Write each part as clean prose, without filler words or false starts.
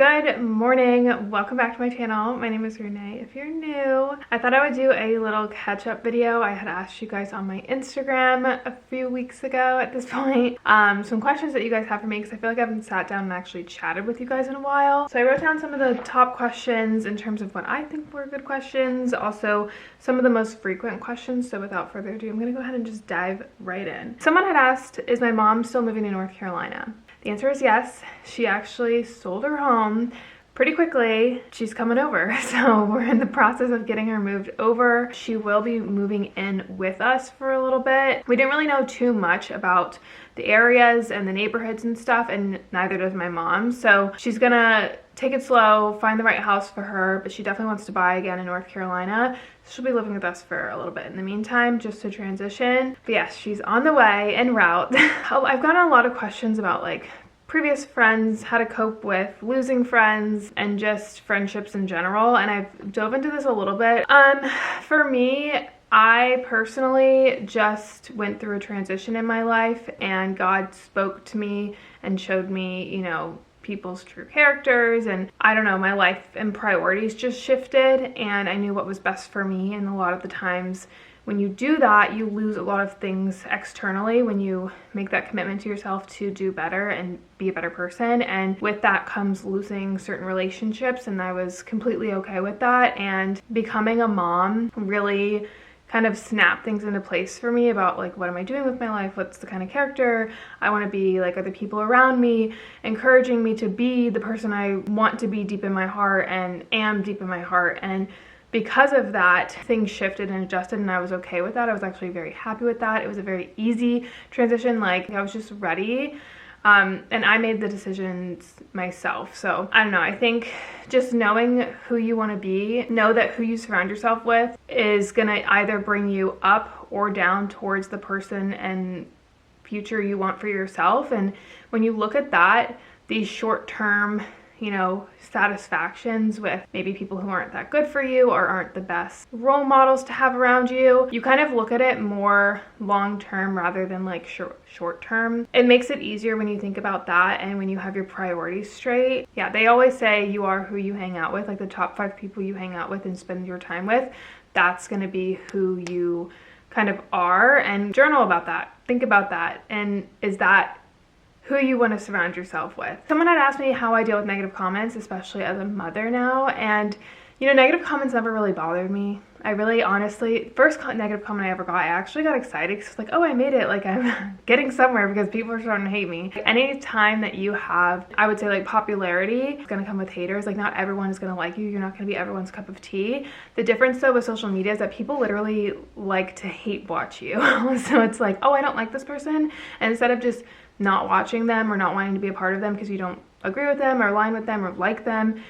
Good morning, welcome back to my channel. My name is Renee. If you're new, I thought I would do a little catch-up video. I had asked you guys on my Instagram a few weeks ago at this point some questions that you guys have for me, because I feel like I haven't sat down and actually chatted with you guys in a while. So I wrote down some of the top questions in terms of what I think were good questions, also some of the most frequent questions. So without further ado, I'm gonna go ahead and just dive right in. Someone had asked, is my mom still moving to North Carolina? The answer is yes. She actually sold her home pretty quickly. She's coming over, so we're in the process of getting her moved over. She will be moving in with us for a little bit. We didn't really know too much about the areas and the neighborhoods and stuff, and neither does my mom. So she's gonna take it slow, find the right house for her, but she definitely wants to buy again in North Carolina. She'll be living with us for a little bit in the meantime, just to transition. But yes, she's on the way, en route. I've gotten a lot of questions about like previous friends, how to cope with losing friends, and just friendships in general, and I've dove into this a little bit. For me, I personally just went through a transition in my life, and God spoke to me and showed me, you know, people's true characters, and I don't know, my life and priorities just shifted, and I knew what was best for me. And a lot of the times when you do that, you lose a lot of things externally when you make that commitment to yourself to do better and be a better person. And with that comes losing certain relationships, and I was completely okay with that. And becoming a mom really kind of snap things into place for me about like, what am I doing with my life? What's the kind of character I want to be? Like, are the people around me encouraging me to be the person I want to be deep in my heart and am deep in my heart? And because of that, things shifted and adjusted, and I was okay with that. I was actually very happy with that. It was a very easy transition. Like, I was just ready. And I made the decisions myself. So I don't know, I think just knowing who you want to be, know that who you surround yourself with is gonna either bring you up or down towards the person and future you want for yourself. And when you look at that, these short-term, you know, satisfactions with maybe people who aren't that good for you or aren't the best role models to have around you, you kind of look at it more long-term rather than like short-term. It makes it easier when you think about that and when you have your priorities straight. Yeah, they always say you are who you hang out with, like the top 5 people you hang out with and spend your time with, that's gonna be who you kind of are. And journal about that, think about that, and is that who you want to surround yourself with? Someone had asked me how I deal with negative comments, especially as a mother now, and you know, negative comments never really bothered me. I really, honestly, first negative comment I ever got, I actually got excited because it's like, oh, I made it, like I'm getting somewhere because people are starting to hate me. Any time that you have, I would say, like popularity, it's gonna come with haters. Like, not everyone is gonna like you. You're not gonna be everyone's cup of tea. The difference though with social media is that people literally like to hate watch you. So it's like, oh, I don't like this person, and instead of just not watching them or not wanting to be a part of them because you don't agree with them or align with them or like them,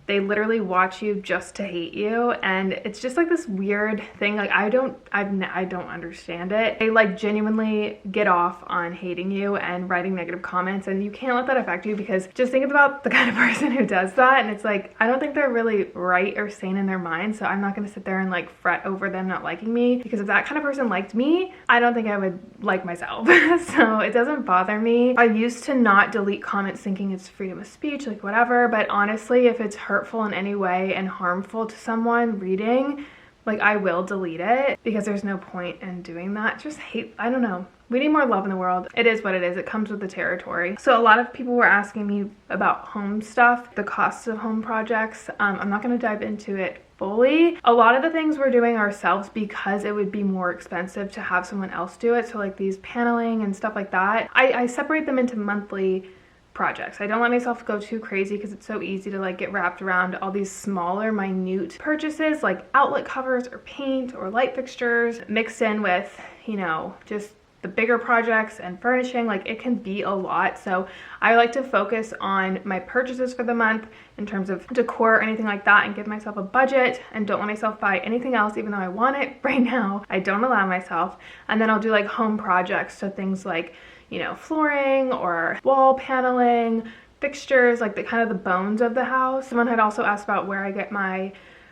they literally watch you just to hate you. And it's just like this weird thing. Like, I don't understand it. They like genuinely get off on hating you and writing negative comments, and you can't let that affect you, because just think about the kind of person who does that, and it's like, I don't think they're really right or sane in their mind. So I'm not gonna sit there and like fret over them not liking me, because if that kind of person liked me, I don't think I would like myself. So it doesn't bother me. I used to not delete comments thinking it's freedom of speech, like whatever, but honestly, if it's hurtful in any way and harmful to someone reading, like, I will delete it, because there's no point in doing that. Just hate, I don't know. We need more love in the world. It is what it is. It comes with the territory. So a lot of people were asking me about home stuff, the costs of home projects. I'm not going to dive into it fully. A lot of the things we're doing ourselves because it would be more expensive to have someone else do it. So like these paneling and stuff like that, I separate them into monthly projects. I don't let myself go too crazy because it's so easy to like get wrapped around all these smaller, minute purchases like outlet covers or paint or light fixtures mixed in with, you know, just the bigger projects and furnishing. Like, it can be a lot. So I like to focus on my purchases for the month in terms of decor or anything like that, and give myself a budget and don't let myself buy anything else, even though I want it right now. I don't allow myself. And then I'll do like home projects, so things like, you know, flooring or wall paneling, fixtures, like the kind of the bones of the house. Someone had also asked about where I get my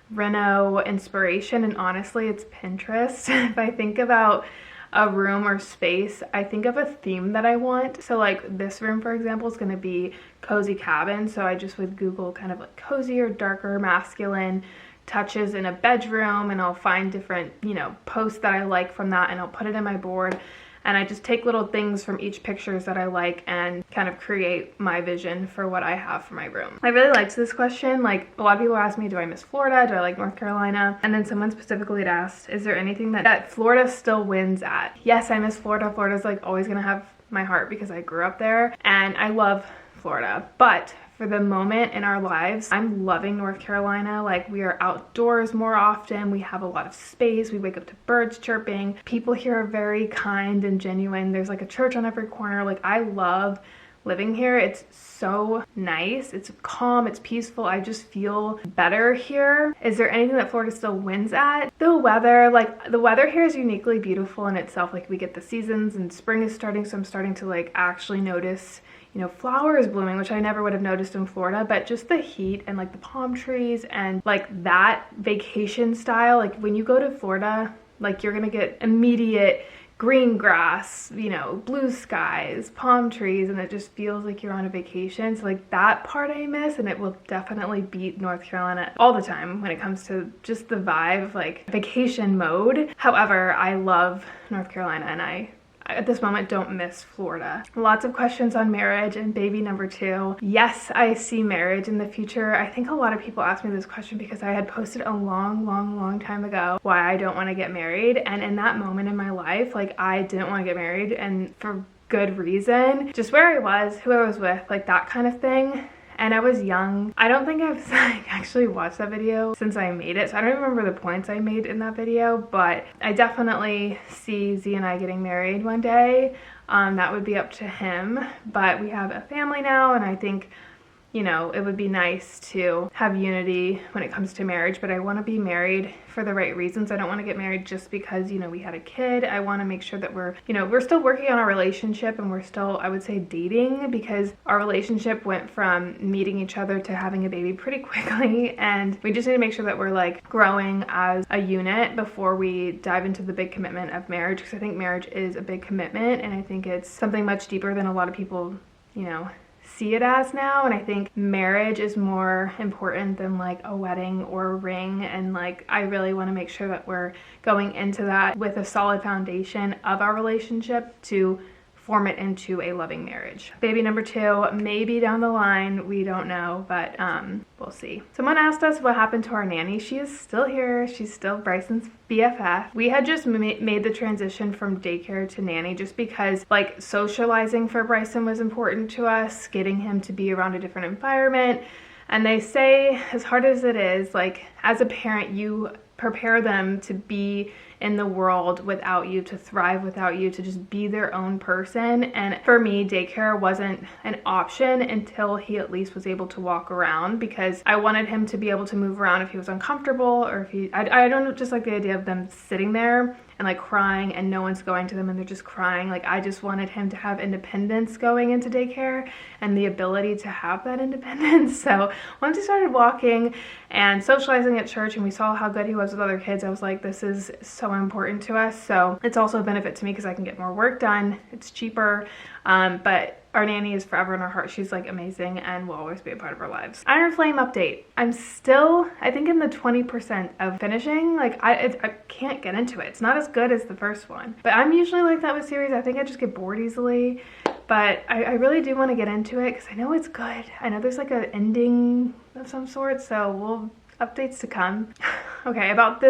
reno inspiration, and honestly, it's Pinterest. If I think about a room or space, I think of a theme that I want. So like this room, for example, is going to be cozy cabin. So I just would Google kind of like cozier, darker, masculine touches in a bedroom, and I'll find different, you know, posts that I like from that, and I'll put it in my board. And I just take little things from each pictures that I like and kind of create my vision for what I have for my room. I really liked this question. Like, a lot of people ask me, do I miss Florida? Do I like North Carolina? And then someone specifically had asked, is there anything that Florida still wins at? Yes, I miss Florida. Florida's like always gonna have my heart because I grew up there and I love Florida. But for the moment in our lives, I'm loving North Carolina. Like, we are outdoors more often. We have a lot of space. We wake up to birds chirping. People here are very kind and genuine. There's like a church on every corner. Like, I love living here. It's so nice. It's calm. It's peaceful. I just feel better here. Is there anything that Florida still wins at? The weather. Like, the weather here is uniquely beautiful in itself. Like, we get the seasons and spring is starting, so I'm starting to like actually notice, you know, flowers blooming, which I never would have noticed in Florida. But just the heat and like the palm trees and like that vacation style, like when you go to Florida, like you're gonna get immediate green grass, you know, blue skies, palm trees, and it just feels like you're on a vacation. So like that part I miss, and it will definitely beat North Carolina all the time when it comes to just the vibe, like vacation mode. However, I love North Carolina, and I at this moment don't miss Florida. Lots of questions on marriage and baby number 2. Yes, I see marriage in the future. I think a lot of people ask me this question because I had posted a long time ago why I don't want to get married, and in that moment in my life, like, I didn't want to get married, and for good reason. Just where I was, who I was with, like that kind of thing. And I was young. I don't think I've like actually watched that video since I made it, so I don't remember the points I made in that video, but I definitely see Z and I getting married one day. That would be up to him, but we have a family now, and I think, you know, it would be nice to have unity when it comes to marriage, but I want to be married for the right reasons. I don't want to get married just because, you know, we had a kid. I want to make sure that we're, you know, we're still working on our relationship, and we're still, I would say, dating, because our relationship went from meeting each other to having a baby pretty quickly, and we just need to make sure that we're like growing as a unit before we dive into the big commitment of marriage, because I think marriage is a big commitment, and I think it's something much deeper than a lot of people, you know, see it as now. And I think marriage is more important than like a wedding or a ring, and like I really want to make sure that we're going into that with a solid foundation of our relationship to form it into a loving marriage. Baby number 2, maybe down the line, we don't know, but we'll see. Someone asked us what happened to our nanny. She is still here. She's still Bryson's BFF. We had just made the transition from daycare to nanny just because like socializing for Bryson was important to us, getting him to be around a different environment. And they say, as hard as it is, like as a parent, you prepare them to be in the world without you, to thrive without you, to just be their own person. And for me, daycare wasn't an option until he at least was able to walk around, because I wanted him to be able to move around if he was uncomfortable, or if I don't just like the idea of them sitting there and like crying and no one's going to them and they're just crying. Like, I just wanted him to have independence going into daycare and the ability to have that independence. So once he started walking and socializing at church and we saw how good he was with other kids, I was like, this is so important to us. So it's also a benefit to me because I can get more work done. It's cheaper, but our nanny is forever in our heart. She's like amazing and will always be a part of our lives. Iron Flame update. I'm still, I think, in the 20% of finishing. Like I can't get into it. It's not as good as the first one, but I'm usually like that with series. I think I just get bored easily, but I really do want to get into it because I know it's good. I know there's like an ending of some sort, so we'll updates to come. Okay, about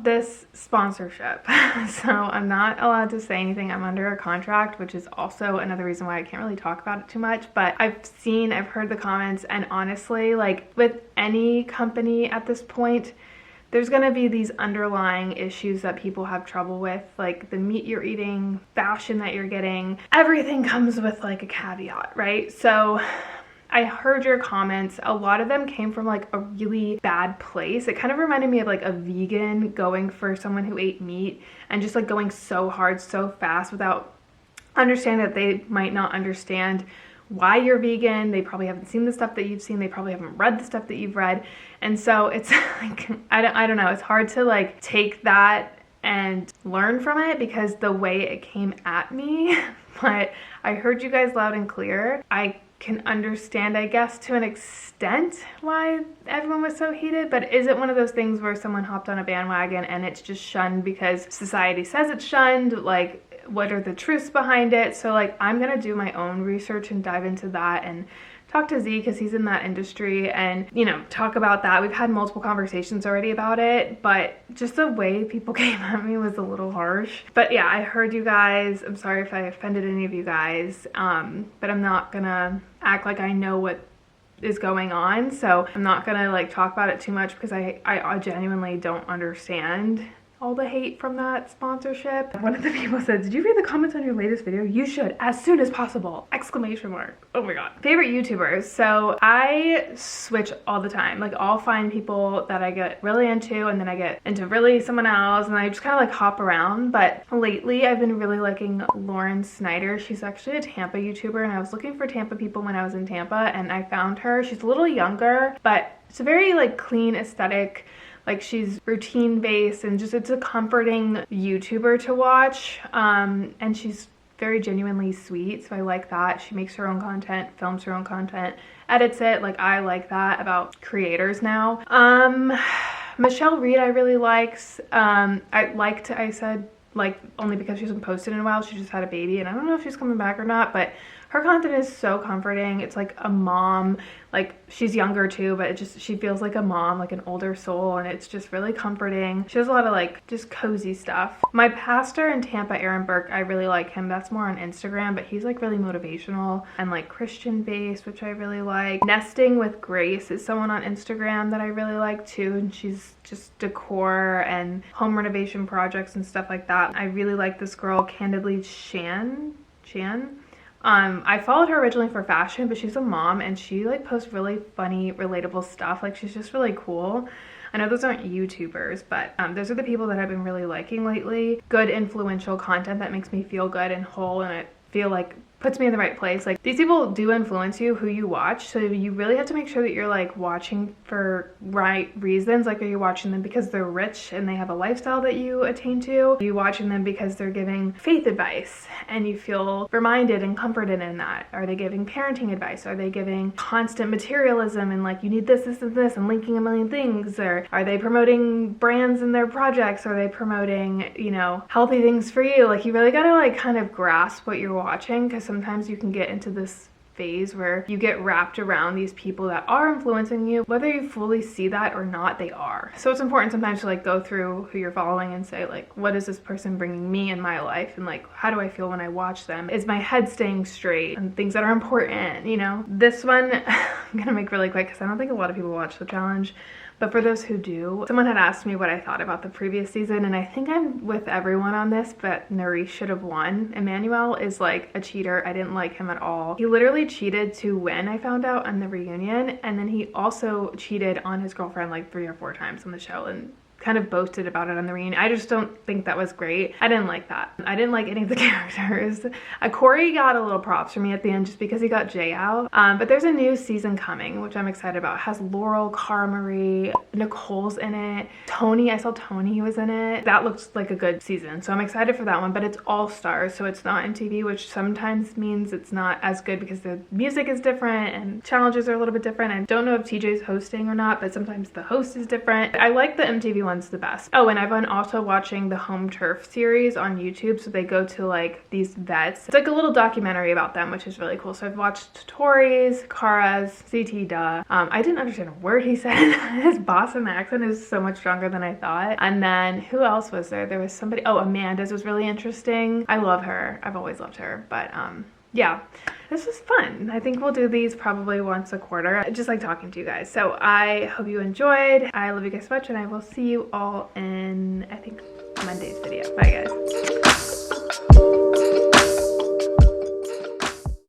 this sponsorship. So I'm not allowed to say anything. I'm under a contract, which is also another reason why I can't really talk about it too much, but I've heard the comments, and honestly, like with any company at this point, there's gonna be these underlying issues that people have trouble with, like the meat you're eating, fashion that you're getting. Everything comes with like a caveat, right? So I heard your comments. A lot of them came from like a really bad place. It kind of reminded me of like a vegan going for someone who ate meat and just like going so hard so fast without understanding that they might not understand why you're vegan. They probably haven't seen the stuff that you've seen. They probably haven't read the stuff that you've read. And so it's like, I don't know. It's hard to like take that and learn from it because the way it came at me, but I heard you guys loud and clear. I can understand, I guess, to an extent why everyone was so heated, but is it one of those things where someone hopped on a bandwagon and it's just shunned because society says it's shunned? Like, what are the truths behind it? So like, I'm gonna do my own research and dive into that and talk to Z because he's in that industry and, you know, talk about that. We've had multiple conversations already about it, but just the way people came at me was a little harsh. But yeah, I heard you guys. I'm sorry if I offended any of you guys, but I'm not gonna act like I know what is going on. So I'm not gonna like talk about it too much because I genuinely don't understand all the hate from that sponsorship. One of the people said, did you read the comments on your latest video? You should, as soon as possible! Exclamation mark. Oh my god. Favorite YouTubers. So I switch all the time. Like, I'll find people that I get really into and then I get into really someone else and I just kind of like hop around. But lately I've been really liking Lauren Snyder. She's actually a Tampa YouTuber and I was looking for Tampa people when I was in Tampa and I found her. She's a little younger, but it's a very like clean aesthetic. Like, she's routine based and just, it's a comforting YouTuber to watch. And she's very genuinely sweet, so I like that. She makes her own content, films her own content, edits it. Like, I like that about creators now. Michelle Reed I really likes. I said like only because she hasn't posted in a while. She just had a baby and I don't know if she's coming back or not, but her content is so comforting. It's like a mom, like she's younger too, but it just, she feels like a mom, like an older soul, and it's just really comforting. She does a lot of like just cozy stuff. My pastor in Tampa, Aaron Burke, I really like him. That's more on Instagram, but he's like really motivational and like Christian based, which I really like. Nesting with Grace is someone on Instagram that I really like too, and she's just decor and home renovation projects and stuff like that. I really like this girl, Candidly Chan. I followed her originally for fashion, but she's a mom and she like posts really funny, relatable stuff. Like, she's just really cool. I know those aren't YouTubers, but those are the people that I've been really liking lately. Good, influential content that makes me feel good and whole, and I feel like puts me in the right place. Like, these people do influence you, who you watch, so you really have to make sure that you're like watching for right reasons. Like, are you watching them because they're rich and they have a lifestyle that you attain to? Are you watching them because they're giving faith advice and you feel reminded and comforted in that? Are they giving parenting advice? Are they giving constant materialism and like, you need this, this, and this, and linking a million things? Or are they promoting brands in their projects? Are they promoting, you know, healthy things for you? Like, you really gotta like kind of grasp what you're watching, because sometimes you can get into this phase where you get wrapped around these people that are influencing you. Whether you fully see that or not, they are. So it's important sometimes to like go through who you're following and say like, what is this person bringing me in my life, and like, how do I feel when I watch them? Is my head staying straight? And things that are important, you know? This one I'm gonna make really quick because I don't think a lot of people watch the challenge. But for those who do, someone had asked me what I thought about the previous season, and I think I'm with everyone on this, but Nari should have won. Emmanuel is like a cheater. I didn't like him at all. He literally cheated to win, I found out, on the reunion, and then he also cheated on his girlfriend like 3 or 4 times on the show and kind of boasted about it on the reunion. I just don't think that was great. I didn't like that. I didn't like any of the characters. Corey got a little props for me at the end just because he got Jay out. But there's a new season coming, which I'm excited about. It has Laurel, Cara Marie, Nicole's in it. Tony, I saw Tony was in it. That looks like a good season, so I'm excited for that one, but it's all stars, so it's not MTV, which sometimes means it's not as good because the music is different and challenges are a little bit different. I don't know if TJ's hosting or not, but sometimes the host is different. I like the MTV one the best. Oh, and I've been also watching the Home Turf series on YouTube, so they go to like these vets. It's like a little documentary about them, which is really cool. So I've watched Tori's, Kara's, CT Duh. I didn't understand a word he said. His Boston accent is so much stronger than I thought. And then who else was there? There was somebody, oh, Amanda's was really interesting. I love her. I've always loved her, but yeah, this was fun. I think we'll do these probably once a quarter. I just like talking to you guys. So I hope you enjoyed. I love you guys so much, and I will see you all in, I think, Monday's video. Bye, guys.